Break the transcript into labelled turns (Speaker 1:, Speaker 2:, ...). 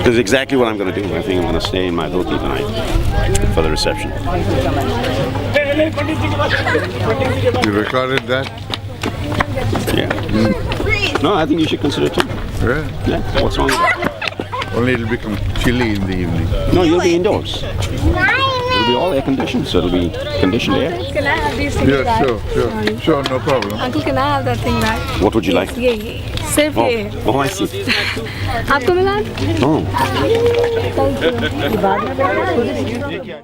Speaker 1: This is exactly what I'm going to do. I think I'm going to stay in my dhoti tonight for the reception.
Speaker 2: You recorded that?
Speaker 1: Yeah. No, I think you should consider it too.
Speaker 2: Yeah.
Speaker 1: Yeah. What's wrong with that?
Speaker 2: Only it'll become chilly in the evening.
Speaker 1: No, you'll be indoors. It'll be all air conditioned, so it'll be conditioned air.
Speaker 3: Can I have these things
Speaker 2: Yeah,
Speaker 3: back?
Speaker 2: sure, no problem.
Speaker 3: Uncle, can I have that thing back?
Speaker 1: What would you like?
Speaker 3: ये सिर्फ ये
Speaker 1: Oh, I see.
Speaker 3: आपको मिला?
Speaker 1: Oh.
Speaker 3: Thank you.